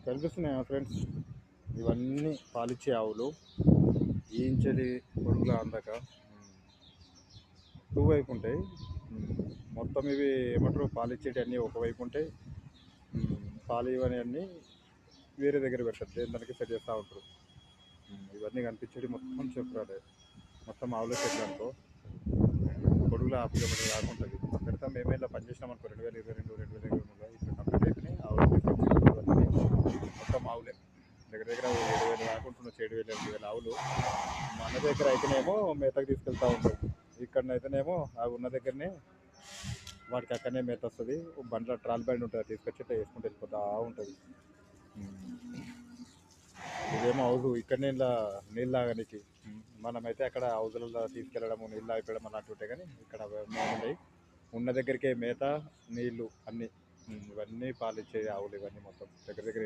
కనిపిస్తున్నాయా ఫ్రెండ్స్? ఇవన్నీ పాలిచ్చే ఆవులు. ఈంచలి పొడుగుల అందక టూ వైపు ఉంటాయి. మొత్తం ఇవి ఏమంటారు, పాలిచ్చేటి అన్నీ ఒకవైపు ఉంటాయి. పాలు ఇవన్నీ అన్నీ వేరే దగ్గర పెడతారు, దేనికి సెట్ చేస్తూ ఉంటారు. ఇవన్నీ కనిపించేది మొత్తం చెప్పరాదు, మొత్తం ఆవుల చెట్లు అనుకో. పొడుగుల 1/2 కిలోమీటర్ దాకా ఉంటుంది. పెడతాం మేమే ఇలా పనిచేసినాం అనుకో. 2022 2023లో ఇప్పుడు కంప్లీట్ అయిపోయినాయి. ఆవులు మొత్తం ఆవులే దగ్గర దగ్గర 7,000 దాకా ఉంటున్నాయి. 7,000 8,000 ఆవులు. మన దగ్గర అయితేనేమో మేతకు తీసుకెళ్తూ ఉంటాం. ఇక్కడనైతేనేమో అవి ఉన్న దగ్గరనే వాటికి అక్కడనే మేత వస్తుంది. బండ్ల ట్రాల్ బండి ఉంటుంది, తీసుకొచ్చి వేసుకుంటూ వెళ్ళిపోతూ ఉంటుంది. ఇదేమో హౌజు, ఇక్కడనే ఇలా నీళ్ళు తాగడానికి. మనమైతే అక్కడ హౌజులలో తీసుకెళ్ళడము, నీళ్ళు తాగిపోయడం అలాంటివి ఉంటాయి. కానీ ఇక్కడ ఉన్నాయి. ఉన్న దగ్గరికే మేత, నీళ్ళు అన్నీ. ఇవన్నీ పాలిచ్చే ఆవులు ఇవన్నీ మొత్తం దగ్గర దగ్గర